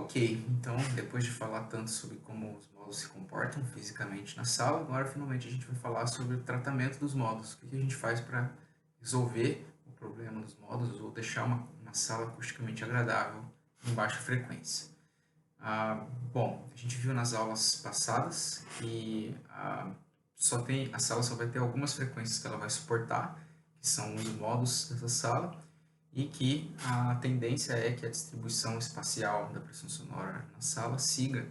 Ok, então depois de falar tanto sobre como os modos se comportam fisicamente na sala, agora finalmente a gente vai falar sobre o tratamento dos modos. O que a gente faz para resolver o problema dos modos ou deixar uma sala acusticamente agradável em baixa frequência. Bom, a gente viu nas aulas passadas que a sala só vai ter algumas frequências que ela vai suportar, que são os modos dessa sala, e que a tendência é que a distribuição espacial da pressão sonora na sala siga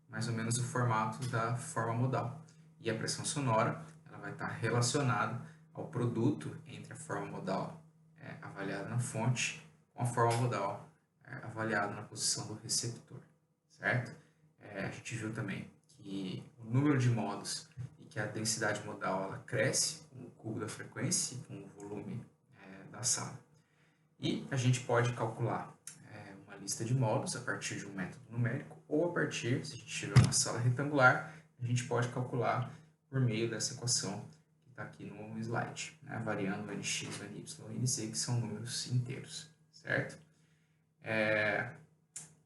mais ou menos o formato da forma modal. E a pressão sonora ela vai estar relacionada ao produto entre a forma modal avaliada na fonte com a forma modal avaliada na posição do receptor, certo? A gente viu também que o número de modos e que a densidade modal ela cresce com o cubo da frequência e com o volume da sala. E a gente pode calcular uma lista de modos a partir de um método numérico ou a partir, se a gente tiver uma sala retangular, a gente pode calcular por meio dessa equação que está aqui no slide, né? Variando o nx, o ny e o nz, que são números inteiros, certo?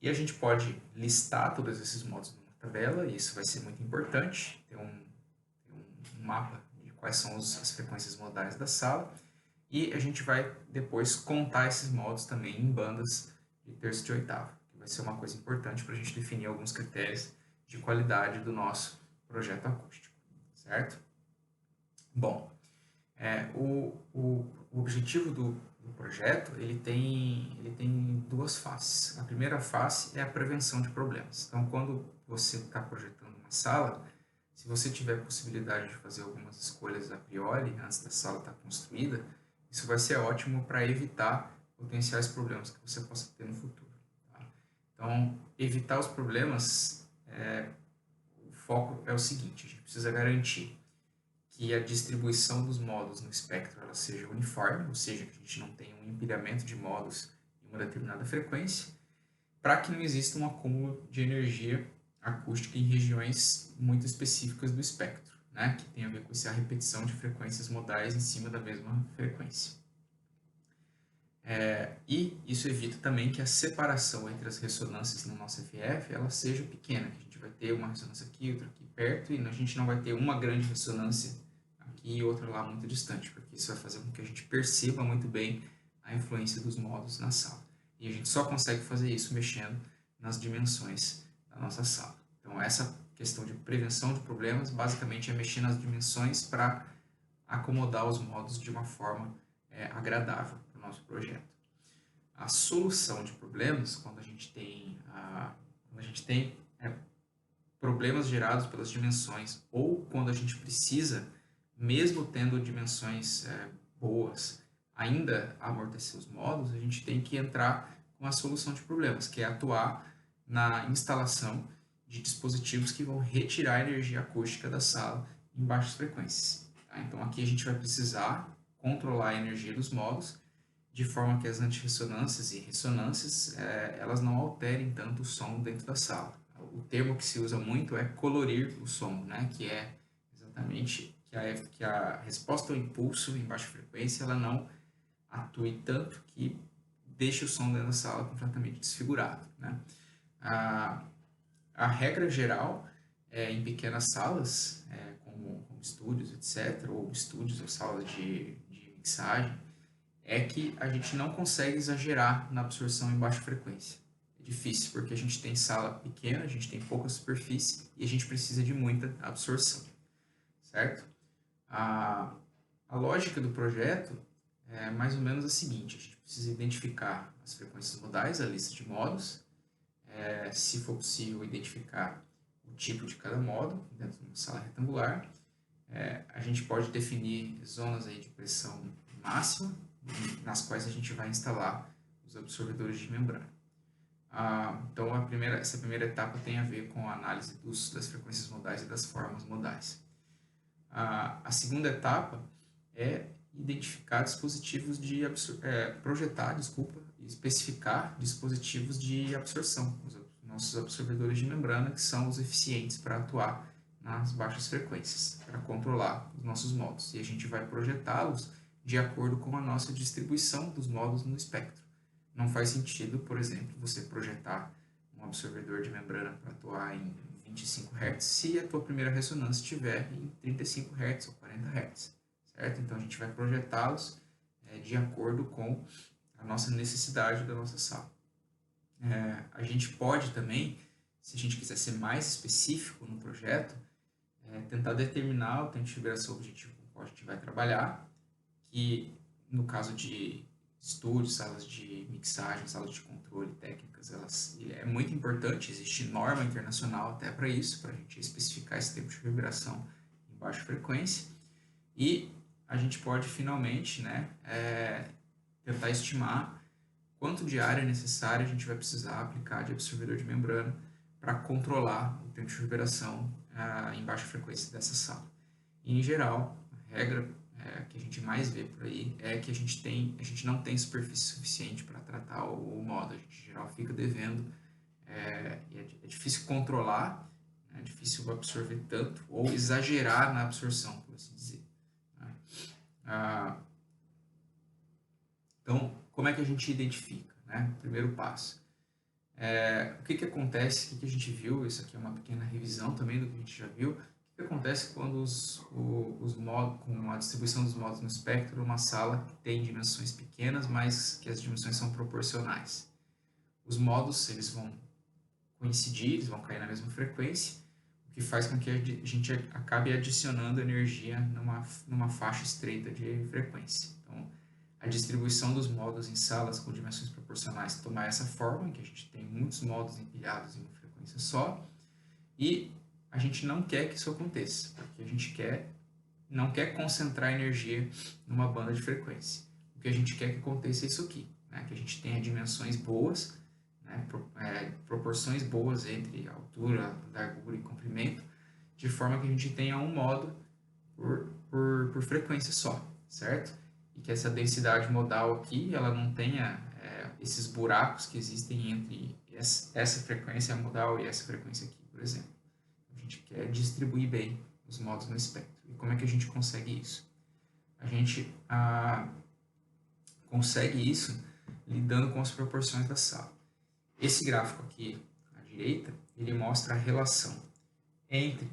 E a gente pode listar todos esses modos numa tabela, e isso vai ser muito importante, ter um mapa de quais são as frequências modais da sala, e a gente vai depois contar esses modos também em bandas de terço de oitava, que vai ser uma coisa importante para a gente definir alguns critérios de qualidade do nosso projeto acústico, certo? Bom, o objetivo do projeto ele tem duas faces. A primeira face é a prevenção de problemas. Então, quando você está projetando uma sala, se você tiver possibilidade de fazer algumas escolhas a priori, antes da sala estar construída, isso vai ser ótimo para evitar potenciais problemas que você possa ter no futuro. Tá? Então, evitar os problemas, o foco é o seguinte, a gente precisa garantir que a distribuição dos modos no espectro ela seja uniforme, ou seja, que a gente não tenha um empilhamento de modos em uma determinada frequência, para que não exista um acúmulo de energia acústica em regiões muito específicas do espectro, né, que tem a ver com essa repetição de frequências modais em cima da mesma frequência. E isso evita também que a separação entre as ressonâncias no nosso FF ela seja pequena, que a gente vai ter uma ressonância aqui, outra aqui perto, e a gente não vai ter uma grande ressonância aqui e outra lá muito distante, porque isso vai fazer com que a gente perceba muito bem a influência dos modos na sala. E a gente só consegue fazer isso mexendo nas dimensões da nossa sala. Então, essa questão de prevenção de problemas, basicamente, é mexer nas dimensões para acomodar os modos de uma forma agradável para o nosso projeto. A solução de problemas, quando a gente tem problemas gerados pelas dimensões ou quando a gente precisa, mesmo tendo dimensões boas, ainda amortecer os modos, a gente tem que entrar com a solução de problemas, que é atuar na instalação de dispositivos que vão retirar a energia acústica da sala em baixas frequências. Tá? Então aqui a gente vai precisar controlar a energia dos modos de forma que as antirressonâncias e ressonâncias elas não alterem tanto o som dentro da sala. O termo que se usa muito é colorir o som, né? Que é exatamente que a resposta ao impulso em baixa frequência ela não atue tanto que deixe o som dentro da sala completamente desfigurado, né? A regra geral em pequenas salas, como estúdios, etc., ou estúdios ou salas de mixagem, é que a gente não consegue exagerar na absorção em baixa frequência. É difícil, porque a gente tem sala pequena, a gente tem pouca superfície e a gente precisa de muita absorção, certo? A lógica do projeto é mais ou menos a seguinte, a gente precisa identificar as frequências modais, a lista de modos, se for possível identificar o tipo de cada modo dentro de uma sala retangular, a gente pode definir zonas aí de pressão máxima, nas quais a gente vai instalar os absorvedores de membrana. Então, essa primeira etapa tem a ver com a análise das frequências modais e das formas modais. A segunda etapa é identificar dispositivos e especificar dispositivos de absorção, os nossos absorvedores de membrana, que são os eficientes para atuar nas baixas frequências, para controlar os nossos modos. E a gente vai projetá-los de acordo com a nossa distribuição dos modos no espectro. Não faz sentido, por exemplo, você projetar um absorvedor de membrana para atuar em 25 Hz se a tua primeira ressonância estiver em 35 Hz ou 40 Hz, certo? Então a gente vai projetá-los de acordo com a nossa necessidade da nossa sala. A gente pode também, se a gente quiser ser mais específico no projeto, tentar determinar o tempo de vibração objetivo com o qual a gente vai trabalhar, que no caso de estúdios, salas de mixagem, salas de controle, técnicas, é muito importante, existe norma internacional até para isso, para a gente especificar esse tempo de vibração em baixa frequência, e a gente pode finalmente tentar estimar quanto de área necessária a gente vai precisar aplicar de absorvedor de membrana para controlar o tempo de vibração em baixa frequência dessa sala. E, em geral, a regra que a gente mais vê por aí é que a gente não tem superfície suficiente para tratar o modo, a gente, em geral, fica devendo, é difícil controlar, é difícil absorver tanto ou exagerar na absorção, por assim dizer. Então, como é que a gente identifica, né? Primeiro passo. O que acontece, o que a gente viu, isso aqui é uma pequena revisão também do que a gente já viu, o que acontece quando os modos, com a distribuição dos modos no espectro, uma sala que tem dimensões pequenas, mas que as dimensões são proporcionais. Os modos, eles vão coincidir, eles vão cair na mesma frequência, o que faz com que a gente acabe adicionando energia numa faixa estreita de frequência. Então, a distribuição dos modos em salas com dimensões proporcionais toma essa forma, em que a gente tem muitos modos empilhados em uma frequência só, e a gente não quer que isso aconteça, porque a gente não quer concentrar energia numa banda de frequência. O que a gente quer que aconteça é isso aqui, né? Que a gente tenha dimensões boas, né? Proporções boas entre altura, largura e comprimento, de forma que a gente tenha um modo por frequência só, certo? E que essa densidade modal aqui, ela não tenha esses buracos que existem entre essa frequência modal e essa frequência aqui, por exemplo. A gente quer distribuir bem os modos no espectro. E como é que a gente consegue isso? A gente consegue isso lidando com as proporções da sala. Esse gráfico aqui, à direita, ele mostra a relação entre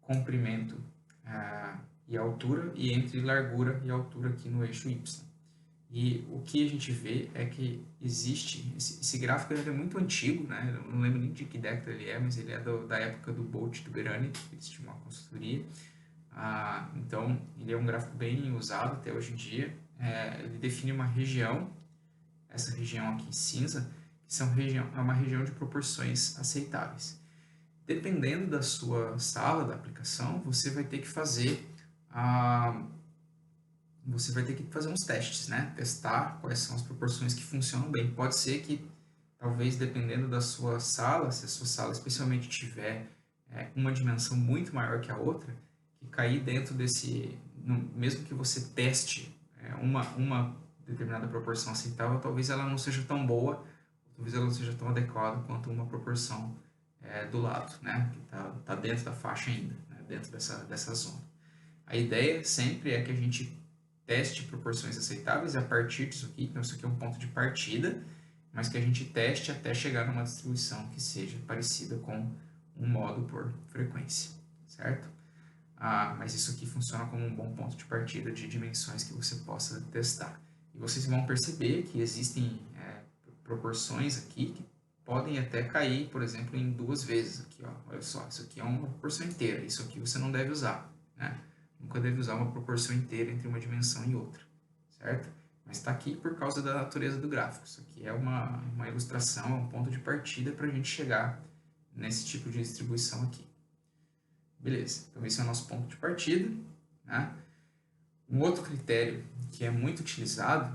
comprimento e altura, e entre largura e altura aqui no eixo Y. E o que a gente vê é que existe, esse gráfico é muito antigo, né? Eu não lembro nem de que década ele é, mas ele é da época do Bolt e do Berani, eles tinham uma consultoria. Então, ele é um gráfico bem usado até hoje em dia. Ele define uma região, essa região aqui cinza, que é uma região de proporções aceitáveis. Dependendo da sua sala, da aplicação, você vai ter que fazer uns testes, né? Testar quais são as proporções que funcionam bem. Pode ser que, talvez, dependendo da sua sala, se a sua sala especialmente tiver uma dimensão muito maior que a outra, que cair dentro mesmo que você teste uma determinada proporção aceitável, talvez ela não seja tão boa, talvez ela não seja tão adequada quanto uma proporção do lado, né? Que tá dentro da faixa ainda, né? Dentro dessa zona. A ideia sempre é que a gente teste proporções aceitáveis a partir disso aqui, então isso aqui é um ponto de partida, mas que a gente teste até chegar numa distribuição que seja parecida com um modo por frequência, certo? Mas isso aqui funciona como um bom ponto de partida de dimensões que você possa testar. E vocês vão perceber que existem proporções aqui que podem até cair, por exemplo, em 2 vezes. Aqui, ó, olha só, isso aqui é uma proporção inteira, isso aqui você não deve usar, né? Nunca deve usar uma proporção inteira entre uma dimensão e outra, certo? Mas está aqui por causa da natureza do gráfico. Isso aqui é uma ilustração, é um ponto de partida para a gente chegar nesse tipo de distribuição aqui. Beleza, então esse é o nosso ponto de partida, né? Um outro critério que é muito utilizado,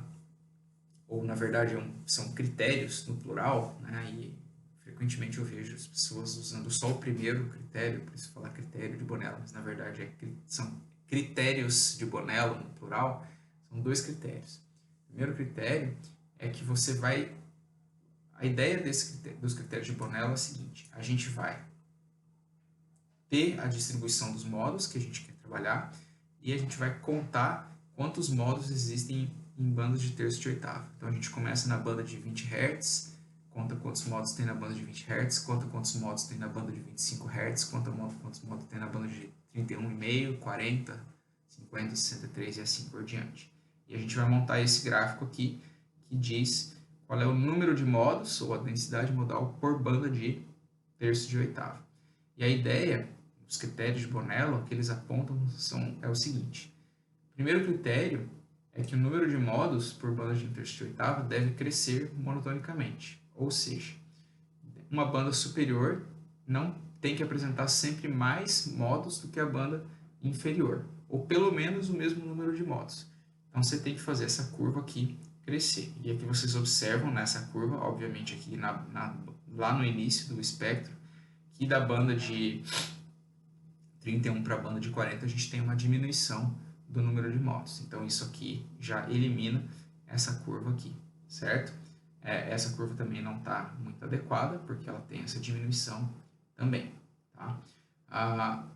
ou na verdade são critérios no plural, né? E frequentemente eu vejo as pessoas usando só o primeiro critério, por isso falar critério de Bonello, mas na verdade são critérios de Bonello no plural, são 2 critérios. O primeiro critério é que você vai... A ideia dos critérios de Bonello é a seguinte: a gente vai ter a distribuição dos modos que a gente quer trabalhar e a gente vai contar quantos modos existem em bandas de terço de oitava. Então a gente começa na banda de 20 Hz, conta quantos modos tem na banda de 20 Hz, conta quantos modos tem na banda de 25 Hz, conta quantos modos tem na banda de 31,5, 40, 50, 63 e assim por diante. E a gente vai montar esse gráfico aqui que diz qual é o número de modos ou a densidade modal por banda de terço de oitava. E a ideia, os critérios de Bonello que eles apontam é o seguinte. O primeiro critério é que o número de modos por banda de um terço de oitava deve crescer monotonicamente. Ou seja, uma banda superior não tem que apresentar sempre mais modos do que a banda inferior, ou pelo menos o mesmo número de modos. Então você tem que fazer essa curva aqui crescer. E aqui vocês observam nessa curva, obviamente aqui lá no início do espectro, que da banda de 31 para a banda de 40 a gente tem uma diminuição do número de modos. Então isso aqui já elimina essa curva aqui, certo? Essa curva também não está muito adequada, porque ela tem essa diminuição também. Tá?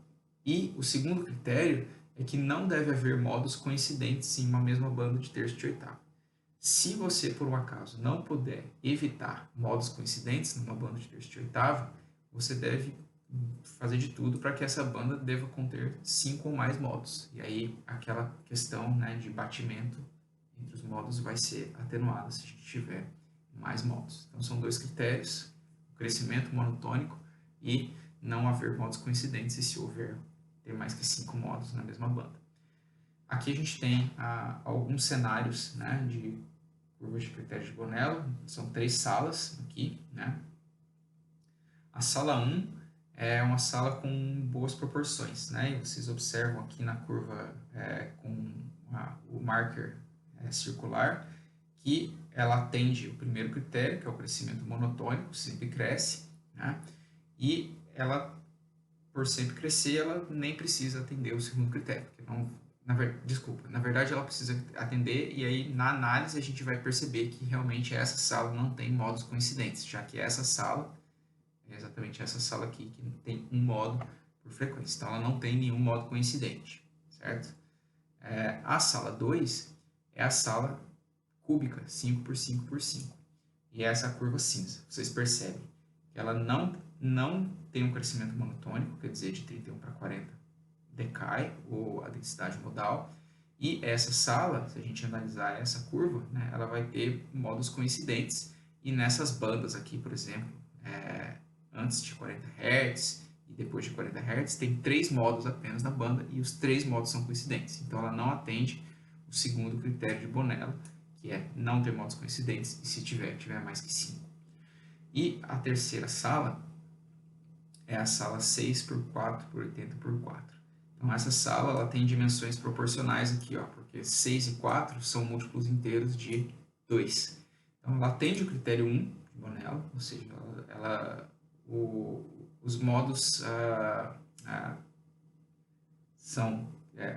E o segundo critério é que não deve haver modos coincidentes em uma mesma banda de terço de oitava. Se você, por um acaso, não puder evitar modos coincidentes numa banda de terço de oitava, você deve fazer de tudo para que essa banda deva conter 5 ou mais modos. E aí aquela questão, né, de batimento entre os modos vai ser atenuada se a gente tiver mais modos. Então são dois critérios, o crescimento monotônico e não haver modos coincidentes, e se houver, ter mais que 5 modos na mesma banda. Aqui a gente tem alguns cenários, né, de curvas de critérios de Bonello, são 3 salas aqui, né? A sala 1 é uma sala com boas proporções, né? E vocês observam aqui na curva com o marker circular que ela atende o primeiro critério, que é o crescimento monotônico, sempre cresce, né? E ela, por sempre crescer, ela nem precisa atender o segundo critério, porque não, na verdade ela precisa atender, e aí na análise a gente vai perceber que realmente essa sala não tem modos coincidentes, já que essa sala é exatamente essa sala aqui, que tem um modo por frequência. Então, ela não tem nenhum modo coincidente, certo? A sala 2 é a sala cúbica, 5 por 5 por 5. E é essa curva cinza. Vocês percebem que ela não tem um crescimento monotônico, quer dizer, de 31 para 40 decai a densidade modal. E essa sala, se a gente analisar essa curva, né, ela vai ter modos coincidentes. E nessas bandas aqui, por exemplo, antes de 40 Hz e depois de 40 Hz, tem 3 modos apenas na banda e os 3 modos são coincidentes. Então ela não atende o segundo critério de Bonello, que é não ter modos coincidentes, e se tiver mais que 5. E a terceira sala é a sala 6 por 4 por 80 por 4. Então essa sala ela tem dimensões proporcionais aqui, ó, porque 6 e 4 são múltiplos inteiros de 2. Então ela atende o critério 1 de Bonello, ou seja, os modos são...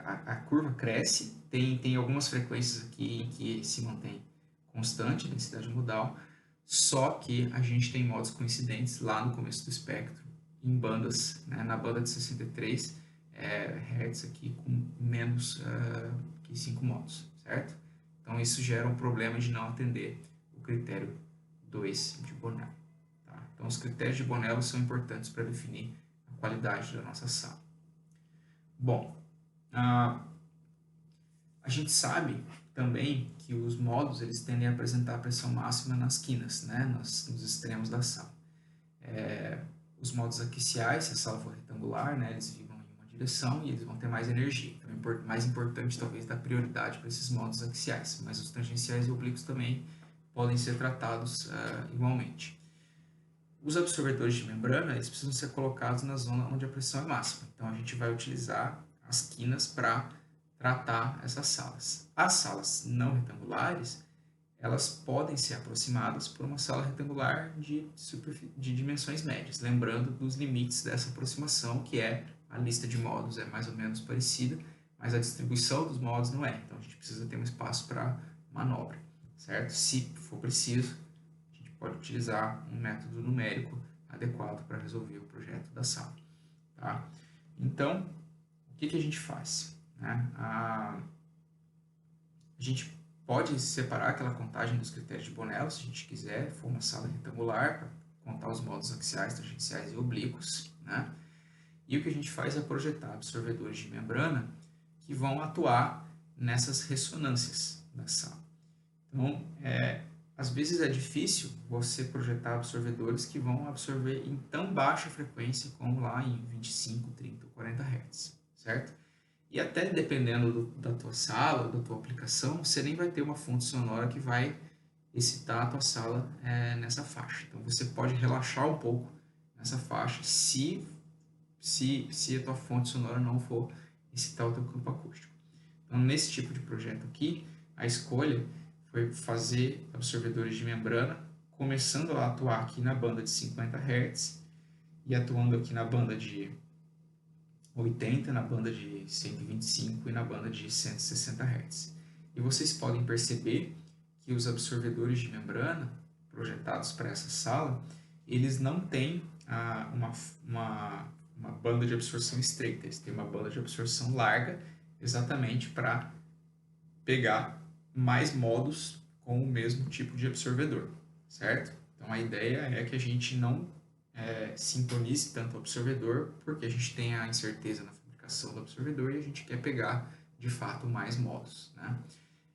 a curva cresce, tem algumas frequências aqui em que se mantém constante a densidade modal, só que a gente tem modos coincidentes lá no começo do espectro, em bandas, né, na banda de 63 Hz aqui com menos que 5 modos, certo? Então isso gera um problema de não atender o critério 2 de Bonello. Tá? Então os critérios de Bonello são importantes para definir a qualidade da nossa sala. Bom, a gente sabe também que os modos eles tendem a apresentar pressão máxima nas quinas, né, nos extremos da sala. Os modos axiais, se a sala for retangular, né, eles vibram em uma direção e eles vão ter mais energia. Então, mais importante talvez dar prioridade para esses modos axiais, mas os tangenciais e oblíquos também podem ser tratados igualmente. Os absorvedores de membrana eles precisam ser colocados na zona onde a pressão é máxima. Então a gente vai utilizar as quinas para tratar essas salas. As salas não retangulares elas podem ser aproximadas por uma sala retangular de dimensões médias, lembrando dos limites dessa aproximação, que a lista de modos é mais ou menos parecida, mas a distribuição dos modos não é. Então a gente precisa ter um espaço para manobra, certo? Se for preciso, a gente pode utilizar um método numérico adequado para resolver o projeto da sala. Tá? Então, o que a gente faz? Né? A gente pode separar aquela contagem dos critérios de Bonello, se a gente quiser, for uma sala retangular, para contar os modos axiais, tangenciais e oblíquos, né? E o que a gente faz é projetar absorvedores de membrana que vão atuar nessas ressonâncias da sala. Então, às vezes é difícil você projetar absorvedores que vão absorver em tão baixa frequência como lá em 25, 30 ou 40 Hz, certo? E até dependendo da tua sala, da tua aplicação, você nem vai ter uma fonte sonora que vai excitar a tua sala nessa faixa. Então você pode relaxar um pouco nessa faixa se a tua fonte sonora não for excitar o teu campo acústico. Então nesse tipo de projeto aqui, a escolha foi fazer absorvedores de membrana, começando a atuar aqui na banda de 50 Hz e atuando aqui na banda de 80, na banda de 125 e na banda de 160 Hz. E vocês podem perceber que os absorvedores de membrana projetados para essa sala, eles não têm uma banda de absorção estreita, eles têm uma banda de absorção larga, exatamente para pegar mais modos com o mesmo tipo de absorvedor, certo? Então a ideia é que a gente não sintonize tanto o absorvedor, porque a gente tem a incerteza na fabricação do absorvedor e a gente quer pegar de fato mais modos, né?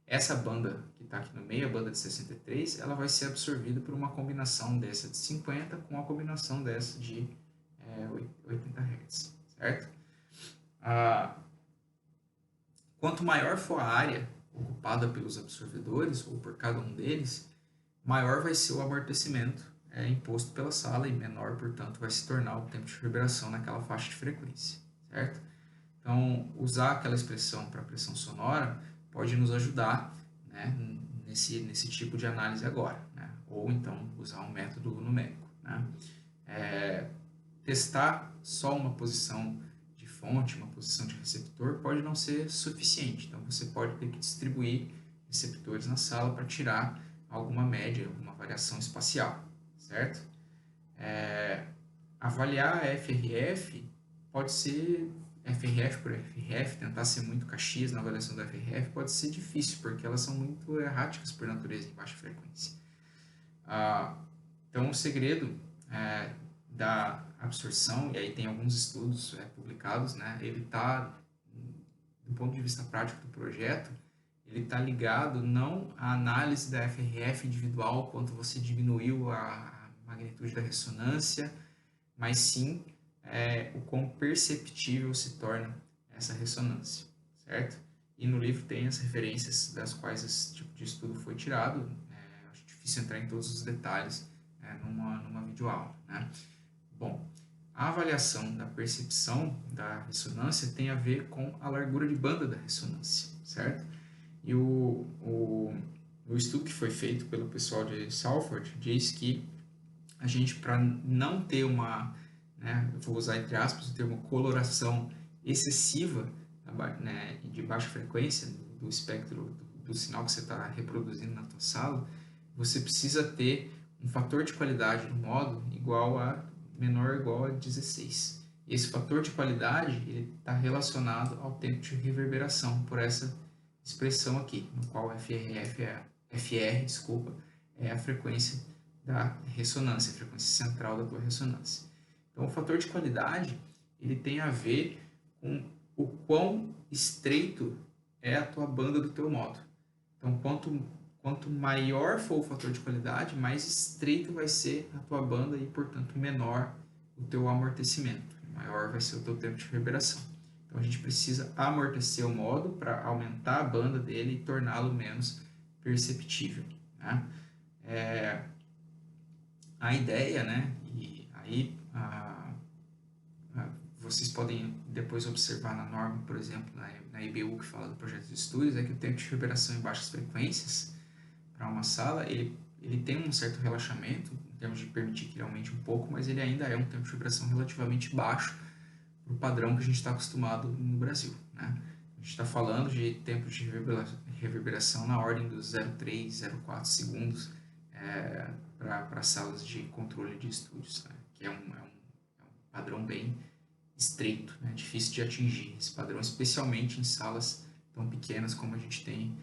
Essa banda que está aqui no meio, a banda de 63, ela vai ser absorvida por uma combinação dessa de 50 com a combinação dessa de 80 Hz, certo? Quanto maior for a área ocupada pelos absorvedores, ou por cada um deles, maior vai ser o amortecimento imposto pela sala e menor, portanto, vai se tornar o tempo de reverberação naquela faixa de frequência, certo? Então, usar aquela expressão para pressão sonora pode nos ajudar, né, nesse tipo de análise agora, né? Ou então usar um método numérico, né? Testar só uma posição de fonte, uma posição de receptor, pode não ser suficiente. Então, você pode ter que distribuir receptores na sala para tirar alguma média, alguma variação espacial, certo? Avaliar a FRF pode ser FRF por FRF, tentar ser muito Caxias na avaliação da FRF pode ser difícil, porque elas são muito erráticas por natureza em baixa frequência. Então, o segredo da absorção, e aí tem alguns estudos publicados, né, ele está, do ponto de vista prático do projeto, ele está ligado não à análise da FRF individual, quanto você diminuiu a magnitude da ressonância, mas sim o quão perceptível se torna essa ressonância, certo? E no livro tem as referências das quais esse tipo de estudo foi tirado, acho difícil entrar em todos os detalhes numa videoaula, né? Bom, a avaliação da percepção da ressonância tem a ver com a largura de banda da ressonância, certo? E o estudo que foi feito pelo pessoal de Salford diz que a gente, para não ter uma, né, vou usar entre aspas o termo coloração excessiva, né, de baixa frequência do espectro do sinal que você está reproduzindo na tua sala, você precisa ter um fator de qualidade do modo menor ou igual a 16. Esse fator de qualidade ele está relacionado ao tempo de reverberação, por essa expressão aqui, no qual FR é a frequência da ressonância, a frequência central da tua ressonância. Então, o fator de qualidade ele tem a ver com o quão estreito é a tua banda do teu modo. Então, quanto maior for o fator de qualidade, mais estreita vai ser a tua banda e, portanto, menor o teu amortecimento, maior vai ser o teu tempo de reverberação. Então, a gente precisa amortecer o modo para aumentar a banda dele e torná-lo menos perceptível, né? A ideia, né, e aí vocês podem depois observar na norma, por exemplo, na IBU, que fala do projeto de estudos, é que o tempo de reverberação em baixas frequências para uma sala, ele tem um certo relaxamento, em termos de permitir que ele aumente um pouco, mas ele ainda é um tempo de reverberação relativamente baixo para o padrão que a gente está acostumado no Brasil, né? A gente está falando de tempo de reverberação na ordem dos 0,3, 0,4 segundos para salas de controle de estúdios, né? Que é um padrão bem estreito, né? Difícil de atingir esse padrão, especialmente em salas tão pequenas como a gente tem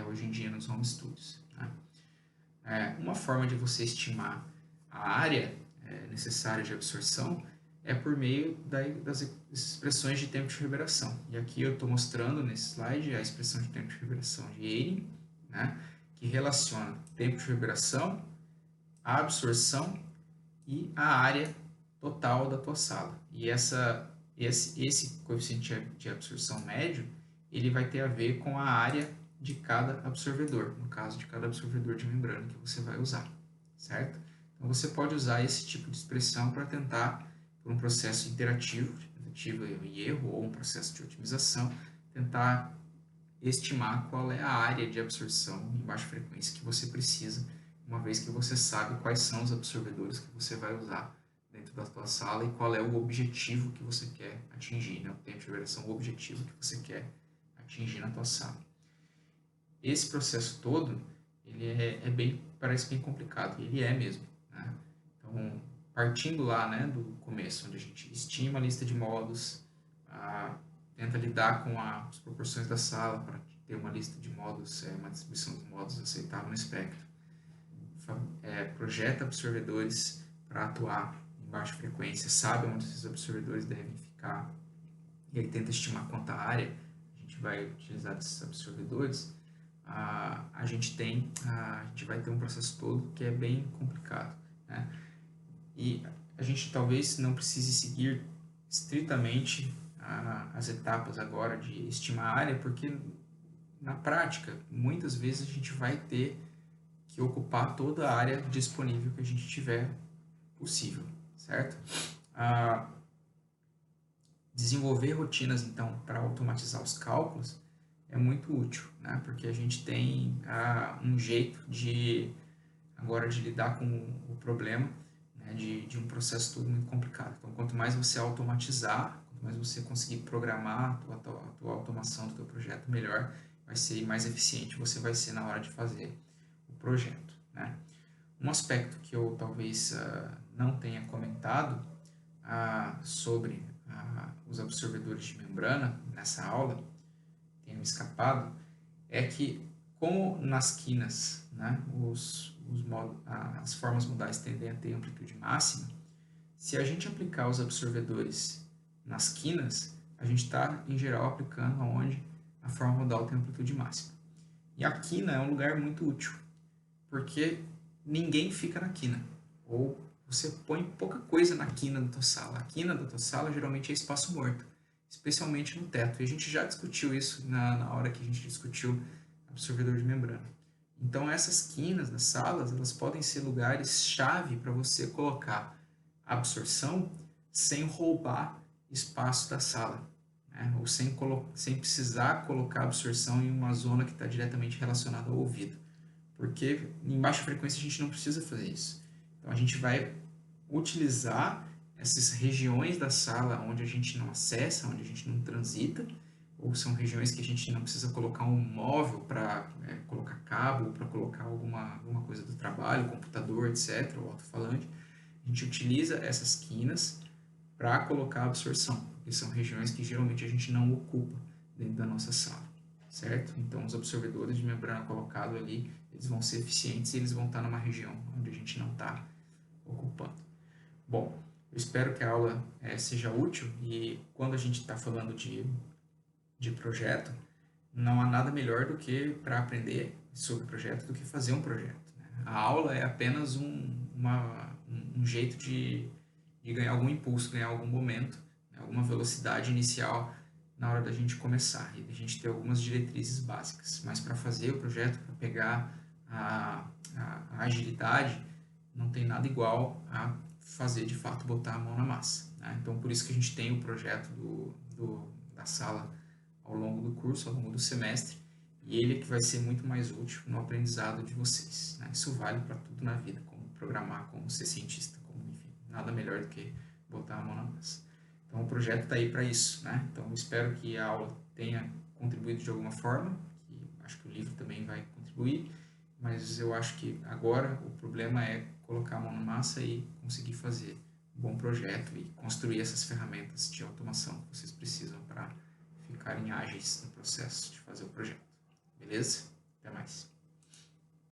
hoje em dia nos home studios, né? Uma forma de você estimar a área necessária de absorção é por meio das expressões de tempo de reverberação. E aqui eu estou mostrando nesse slide a expressão de tempo de reverberação de Eyring, né, que relaciona tempo de reverberação, a absorção e a área total da tua sala. E esse coeficiente de absorção médio, ele vai ter a ver com a área de cada absorvedor, no caso de cada absorvedor de membrana que você vai usar, certo? Então você pode usar esse tipo de expressão para tentar, por um processo interativo, de tentativa e erro, ou um processo de otimização, tentar estimar qual é a área de absorção em baixa frequência que você precisa, uma vez que você sabe quais são os absorvedores que você vai usar dentro da tua sala e qual é o objetivo que você quer atingir, né? O tempo de reverberação, o objetivo que você quer atingir na tua sala. Esse processo todo, ele parece bem complicado, e ele é mesmo, né? Então, partindo lá, né, do começo, onde a gente estima a lista de modos, tenta lidar com as proporções da sala para ter uma lista de modos, uma distribuição de modos aceitável no espectro, projeta absorvedores para atuar em baixa frequência, sabe onde esses absorvedores devem ficar, e aí tenta estimar quanta área a gente vai utilizar desses absorvedores. A gente vai ter um processo todo que é bem complicado, né? E a gente talvez não precise seguir estritamente as etapas agora de estimar a área, porque na prática, muitas vezes a gente vai ter que ocupar toda a área disponível que a gente tiver possível, certo? Desenvolver rotinas, então, para automatizar os cálculos é muito útil, né? Porque a gente tem um jeito agora de lidar com o problema, né? de um processo todo muito complicado. Então, quanto mais você automatizar, quanto mais você conseguir programar a tua automação do teu projeto, melhor vai ser e mais eficiente você vai ser na hora de fazer o projeto, né? Um aspecto que eu talvez não tenha comentado sobre os absorvedores de membrana nessa aula, tenha me escapado, é que como nas quinas, né, as formas modais tendem a ter amplitude máxima, se a gente aplicar os absorvedores nas quinas, a gente está, em geral, aplicando onde a forma modal tem amplitude máxima. E a quina é um lugar muito útil, porque ninguém fica na quina, ou você põe pouca coisa na quina da tua sala. A quina da tua sala geralmente é espaço morto, especialmente no teto. E a gente já discutiu isso na hora que a gente discutiu absorvedor de membrana. Então essas quinas das salas, elas podem ser lugares-chave para você colocar absorção sem roubar espaço da sala, né? Ou sem precisar colocar absorção em uma zona que está diretamente relacionada ao ouvido. Porque em baixa frequência a gente não precisa fazer isso. Então a gente vai utilizar essas regiões da sala onde a gente não acessa, onde a gente não transita, ou são regiões que a gente não precisa colocar um móvel para colocar cabo, para colocar alguma coisa do trabalho, computador, etc., ou alto-falante. A gente utiliza essas quinas para colocar absorção, porque são regiões que geralmente a gente não ocupa dentro da nossa sala, certo? Então os absorvedores de membrana colocados ali, eles vão ser eficientes e eles vão estar numa região onde a gente não está ocupando. Bom, eu espero que a aula seja útil, e quando a gente está falando de projeto, não há nada melhor do que para aprender sobre projeto do que fazer um projeto, né? A aula é apenas um jeito de ganhar algum impulso, ganhar algum momento, né? Alguma velocidade inicial na hora da gente começar e da gente ter algumas diretrizes básicas. Mas para fazer o projeto, para pegar a agilidade, não tem nada igual a fazer de fato, botar a mão na massa, né? Então por isso que a gente tem o projeto da sala ao longo do curso, ao longo do semestre, e ele é que vai ser muito mais útil no aprendizado de vocês, né? Isso vale para tudo na vida, como programar, como ser cientista, como, enfim, nada melhor do que botar a mão na massa. Então o projeto está aí para isso, né? Então eu espero que a aula tenha contribuído de alguma forma, que acho que o livro também vai contribuir, mas eu acho que agora o problema é colocar a mão na massa e conseguir fazer um bom projeto e construir essas ferramentas de automação que vocês precisam para ficarem ágeis no processo de fazer o projeto. Beleza? Até mais.